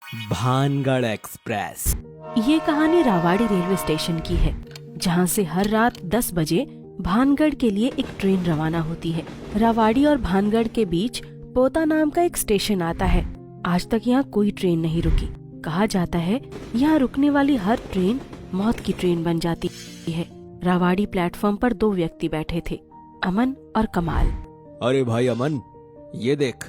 Bhangarh express. ये कहानी रावाड़ी railway station की है, जहाँ से हर रात 10 बजे भानगढ़ के लिए एक ट्रेन रवाना होती है। रावाड़ी और भानगढ़ के बीच पोता नाम का एक स्टेशन आता है। आज तक यहाँ कोई ट्रेन नहीं रुकी। कहा जाता है यहाँ रुकने वाली हर ट्रेन मौत की ट्रेन बन जाती है। रावाड़ी प्लेटफॉर्म पर 2 व्यक्ति बैठे थे, अमन और कमाल। अरे भाई अमन, ये देख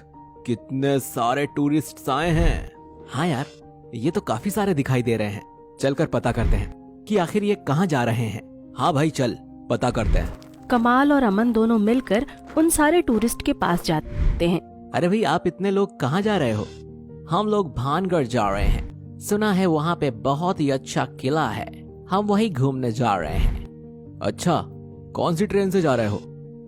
कितने सारे टूरिस्ट आए हैं। हाँ यार, ये तो काफी सारे दिखाई दे रहे हैं। चलकर पता करते हैं कि आखिर ये कहाँ जा रहे हैं। हाँ भाई चल पता करते हैं। कमाल और अमन दोनों मिलकर उन सारे टूरिस्ट के पास जाते हैं। अरे भाई आप इतने लोग कहाँ जा रहे हो? हम लोग भानगढ़ जा रहे हैं। सुना है वहाँ पे बहुत ही अच्छा किला है, हम वहीं घूमने जा रहे हैं। अच्छा, कौन सी ट्रेन से जा रहे हो?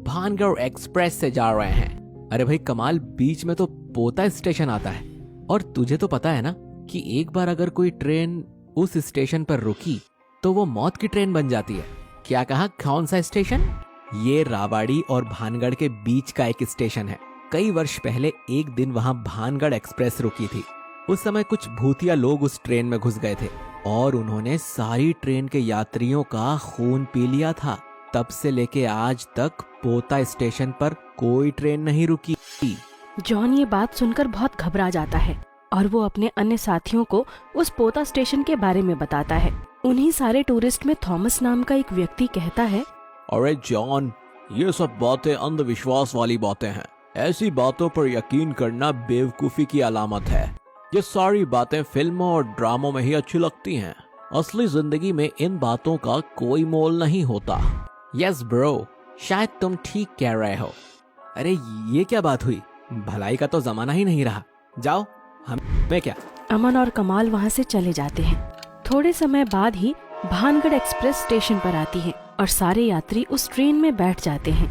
भानगढ़ एक्सप्रेस से जा रहे हैं। अरे भाई कमाल, बीच में तो पोता स्टेशन आता है और तुझे तो पता है ना कि एक बार अगर कोई ट्रेन उस स्टेशन पर रुकी तो वो मौत की ट्रेन बन जाती है। क्या कहा, कौन सा स्टेशन? ये रावाड़ी और भानगढ़ के बीच का एक स्टेशन है। कई वर्ष पहले एक दिन वहां भानगढ़ एक्सप्रेस रुकी थी। उस समय कुछ भूतिया लोग उस ट्रेन में घुस गए थे और उन्होंने सारी ट्रेन के यात्रियों का खून पी लिया था। तब से लेके आज तक पोता स्टेशन पर कोई ट्रेन नहीं रुकी। जॉन ये बात सुनकर बहुत घबरा जाता है और वो अपने अन्य साथियों को उस पोता स्टेशन के बारे में बताता है। उन्हीं सारे टूरिस्ट में थॉमस नाम का एक व्यक्ति कहता है, अरे जॉन, ये सब बातें अंधविश्वास वाली बातें हैं। ऐसी बातों पर यकीन करना बेवकूफी की अलामत है। ये सारी बातें फिल्मों और ड्रामों में ही अच्छी लगती हैं। असली जिंदगी में इन बातों का कोई मोल नहीं होता। यस ब्रो, शायद तुम ठीक कह रहे हो। अरे ये क्या बात हुई? भलाई का तो जमाना ही नहीं रहा। जाओ, हमें क्या। अमन और कमाल वहाँ से चले जाते हैं। थोड़े समय बाद ही भानगढ़ एक्सप्रेस स्टेशन पर आती है और सारे यात्री उस ट्रेन में बैठ जाते हैं।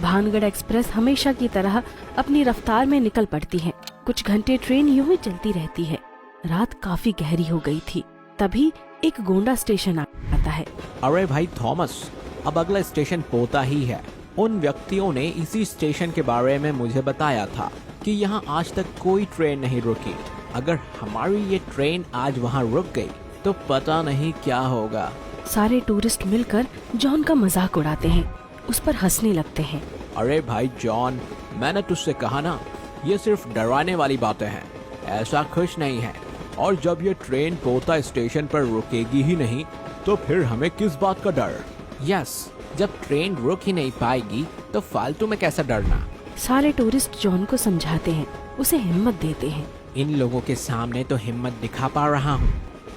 भानगढ़ एक्सप्रेस हमेशा की तरह अपनी रफ्तार में निकल पड़ती है। कुछ घंटे ट्रेन यूं ही चलती रहती है। रात काफी गहरी हो गई थी। तभी एक गोंडा स्टेशन आता है। अरे भाई थॉमस, अब अगला स्टेशन पोता ही है। उन व्यक्तियों ने इसी स्टेशन के बारे में मुझे बताया था कि यहाँ आज तक कोई ट्रेन नहीं रुकी। अगर हमारी ये ट्रेन आज वहाँ रुक गई तो पता नहीं क्या होगा। सारे टूरिस्ट मिलकर जॉन का मजाक उड़ाते हैं, उस पर हंसने लगते हैं। अरे भाई जॉन, मैंने तुझसे कहा ना, ये सिर्फ डराने वाली बातें हैं, ऐसा कुछ नहीं है। और जब ये ट्रेन पोता स्टेशन पर रुकेगी ही नहीं तो फिर हमें किस बात का डर? यस, जब ट्रेन रुक ही नहीं पाएगी तो फालतू में कैसा डरना। सारे टूरिस्ट जॉन को समझाते हैं, उसे हिम्मत देते हैं। इन लोगों के सामने तो हिम्मत दिखा पा रहा हूँ,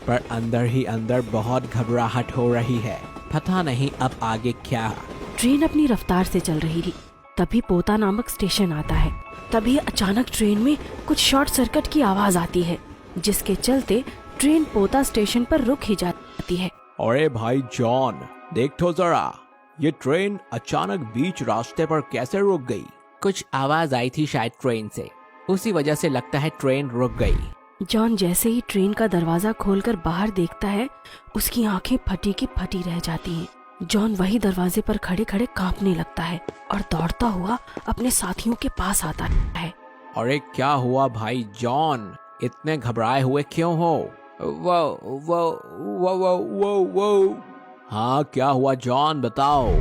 पर अंदर ही अंदर बहुत घबराहट हो रही है। पता नहीं अब आगे क्या। ट्रेन अपनी रफ्तार से चल रही थी। तभी पोता नामक स्टेशन आता है। तभी अचानक ट्रेन में कुछ शॉर्ट सर्किट की आवाज आती है, जिसके चलते ट्रेन पोता स्टेशन पर रुक ही जाती है। अरे भाई जॉन, देख तो जरा, ये ट्रेन अचानक बीच रास्ते पर कैसे रुक गई? कुछ आवाज आई थी शायद ट्रेन से, उसी वजह से लगता है ट्रेन रुक गई। जॉन जैसे ही ट्रेन का दरवाजा खोलकर बाहर देखता है, उसकी आंखें फटी की फटी रह जाती हैं। जॉन वही दरवाजे पर खड़े खड़े कांपने लगता है और दौड़ता हुआ अपने साथियों के पास आता है। अरे क्या हुआ भाई जॉन, इतने घबराए हुए क्यों हो? वो वो वो वो वो वो हाँ क्या हुआ जॉन, बताओ,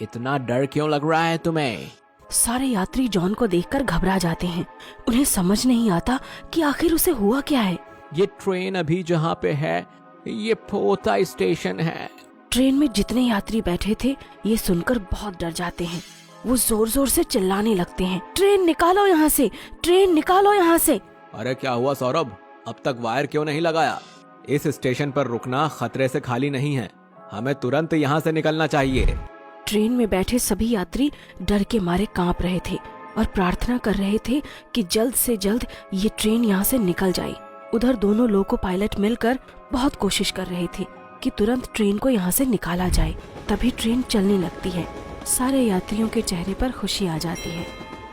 इतना डर क्यों लग रहा है तुम्हें? सारे यात्री जॉन को देखकर घबरा जाते हैं। उन्हें समझ नहीं आता कि आखिर उसे हुआ क्या है। ये ट्रेन अभी जहाँ पे है ये पोता स्टेशन है। ट्रेन में जितने यात्री बैठे थे ये सुनकर बहुत डर जाते हैं। वो जोर जोर से चिल्लाने लगते हैं, ट्रेन निकालो यहाँ से, ट्रेन निकालो यहाँ से। अरे क्या हुआ सौरभ, अब तक वायर क्यों नहीं लगाया? इस स्टेशन पर रुकना खतरे से खाली नहीं है, हमें तुरंत यहाँ से निकलना चाहिए। ट्रेन में बैठे सभी यात्री डर के मारे कांप रहे थे और प्रार्थना कर रहे थे कि जल्द से जल्द ये ट्रेन यहाँ से निकल जाए। उधर दोनों लोको पायलट मिलकर बहुत कोशिश कर रहे थे कि तुरंत ट्रेन को यहाँ से निकाला जाए। तभी ट्रेन चलने लगती है। सारे यात्रियों के चेहरे पर खुशी आ जाती है।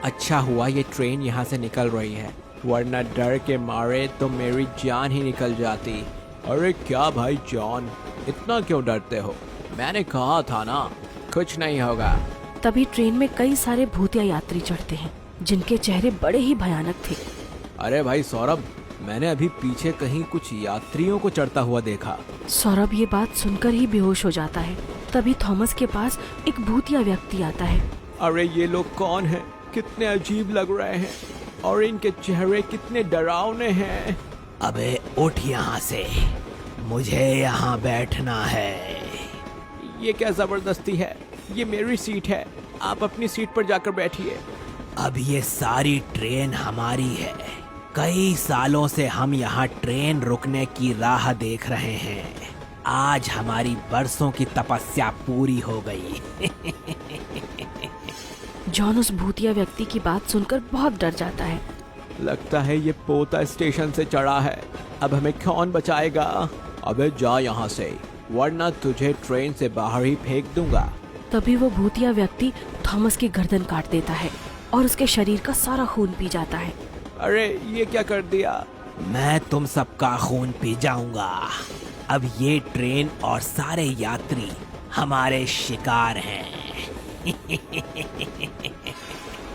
अच्छा हुआ ये ट्रेन यहाँ से निकल रही है, वरना डर के मारे तो मेरी जान ही निकल जाती। अरे क्या भाई जॉन, इतना क्यों डरते हो? मैंने कहा था ना, कुछ नहीं होगा। तभी ट्रेन में कई सारे भूतिया यात्री चढ़ते हैं, जिनके चेहरे बड़े ही भयानक थे। अरे भाई सौरभ, मैंने अभी पीछे कहीं कुछ यात्रियों को चढ़ता हुआ देखा। सौरभ ये बात सुनकर ही बेहोश हो जाता है। तभी थॉमस के पास एक भूतिया व्यक्ति आता है। अरे ये लोग कौन हैं? कितने अजीब लग रहे हैं और इनके चेहरे कितने डरावने हैं। अबे उठ यहाँ से, मुझे यहाँ बैठना है। ये क्या जबरदस्ती है? ये मेरी सीट है, आप अपनी सीट पर जाकर बैठिए। अब ये सारी ट्रेन हमारी है। कई सालों से हम यहाँ ट्रेन रुकने की राह देख रहे हैं। आज हमारी बरसों की तपस्या पूरी हो गई। जॉन उस भूतिया व्यक्ति की बात सुनकर बहुत डर जाता है। लगता है ये पोता स्टेशन से चढ़ा है। अब हमें कौन बचाएगा? अबे जा यहाँ से, वरना तुझे ट्रेन से बाहर ही फेंक दूंगा। तभी वो भूतिया व्यक्ति थॉमस की गर्दन काट देता है और उसके शरीर का सारा खून पी जाता है। अरे ये क्या कर दिया? मैं तुम सबका खून पी जाऊंगा। अब ये ट्रेन और सारे यात्री हमारे शिकार हैं।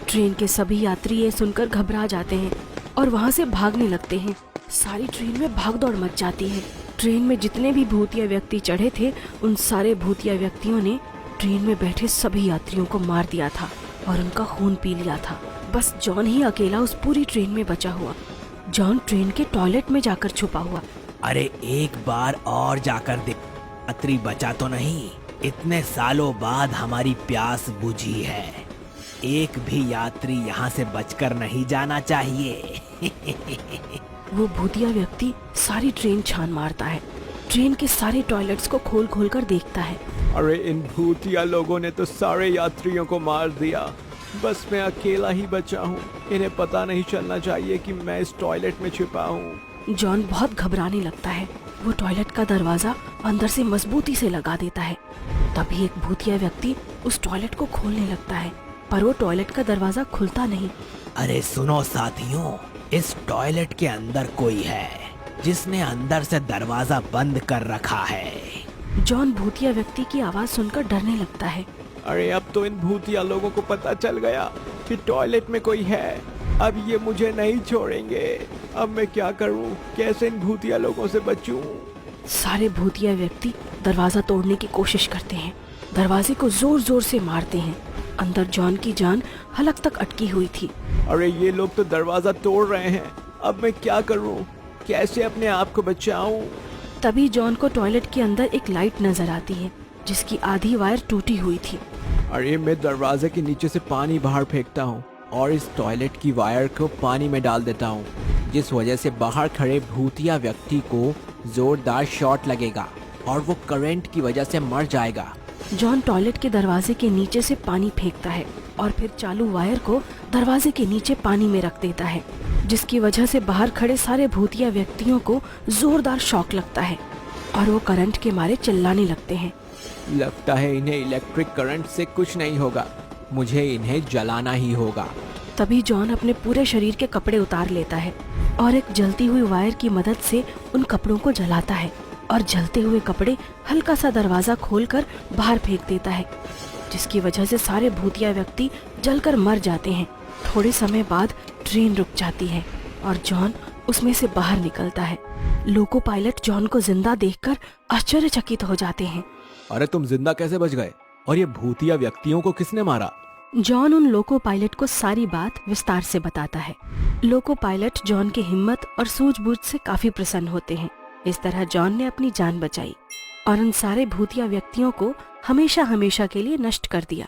ट्रेन के सभी यात्री ये सुनकर घबरा जाते हैं और वहाँ से भागने लगते हैं। सारी ट्रेन में भागदौड़ मच जाती है। ट्रेन में जितने भी भूतिया व्यक्ति चढ़े थे, उन सारे भूतिया व्यक्तियों ने ट्रेन में बैठे सभी यात्रियों को मार दिया था और उनका खून पी लिया था। बस जॉन ही अकेला उस पूरी ट्रेन में बचा हुआ। जॉन ट्रेन के टॉयलेट में जाकर छुपा हुआ। अरे एक बार और जाकर देख, यात्री बचा तो नहीं। इतने सालों बाद हमारी प्यास बुझी है। एक भी यात्री यहाँ से बचकर नहीं जाना चाहिए। वो भूतिया व्यक्ति सारी ट्रेन छान मारता है। ट्रेन के सारे टॉयलेट्स को खोल खोल कर देखता है। अरे इन भूतिया लोगों ने तो सारे यात्रियों को मार दिया। बस मैं अकेला ही बचा हूँ। इन्हें पता नहीं चलना चाहिए कि मैं इस टॉयलेट में छिपा हूँ। जॉन बहुत घबराने लगता है। वो टॉयलेट का दरवाजा अंदर से मजबूती से लगा देता है। तभी एक भूतिया व्यक्ति उस टॉयलेट को खोलने लगता है, पर वो टॉयलेट का दरवाजा खुलता नहीं। अरे सुनो साथियों, इस टॉयलेट के अंदर कोई है जिसने अंदर से दरवाजा बंद कर रखा है। जॉन भूतिया व्यक्ति की आवाज सुनकर डरने लगता है। अरे अब तो इन भूतिया लोगों को पता चल गया कि टॉयलेट में कोई है। अब ये मुझे नहीं छोड़ेंगे। अब मैं क्या करूं? कैसे इन भूतिया लोगों से बचूं? सारे भूतिया व्यक्ति दरवाजा तोड़ने की कोशिश करते हैं। दरवाजे को जोर जोर से मारते हैं। अंदर जॉन की जान हलक तक अटकी हुई थी। अरे ये लोग तो दरवाजा तोड़ रहे हैं। अब मैं क्या करूं? कैसे अपने आप को बचाऊं? तभी जॉन को टॉयलेट के अंदर एक लाइट नजर आती है जिसकी आधी वायर टूटी हुई थी। अरे मैं दरवाजे के नीचे से पानी बाहर फेंकता हूँ और इस टॉयलेट की वायर को पानी में डाल देता हूँ, जिस वजह से बाहर खड़े भूतिया व्यक्ति को जोरदार शॉट लगेगा और वो करंट की वजह से मर जाएगा। जॉन टॉयलेट के दरवाजे के नीचे से पानी फेंकता है और फिर चालू वायर को दरवाजे के नीचे पानी में रख देता है, जिसकी वजह से बाहर खड़े सारे भूतिया व्यक्तियों को जोरदार शॉक लगता है और वो करंट के मारे चिल्लाने लगते हैं। लगता है इन्हें इलेक्ट्रिक करंट से कुछ नहीं होगा, मुझे इन्हें जलाना ही होगा। तभी जॉन अपने पूरे शरीर के कपड़े उतार लेता है और एक जलती हुई वायर की मदद से उन कपड़ों को जलाता है और जलते हुए कपड़े हल्का सा दरवाजा खोलकर बाहर फेंक देता है, जिसकी वजह से सारे भूतिया व्यक्ति जलकर मर जाते हैं। थोड़े समय बाद ट्रेन रुक जाती है और जॉन उसमें से बाहर निकलता है। लोको पायलट जॉन को जिंदा देखकर आश्चर्यचकित हो जाते हैं। अरे तुम जिंदा कैसे बच गए? और ये भूतिया व्यक्तियों को किसने मारा? जॉन उन लोको पायलट को सारी बात विस्तार से बताता है। लोको पायलट जॉन की हिम्मत और सूझबूझ से काफी प्रसन्न होते हैं। इस तरह जॉन ने अपनी जान बचाई और उन सारे भूतिया व्यक्तियों को हमेशा हमेशा के लिए नष्ट कर दिया।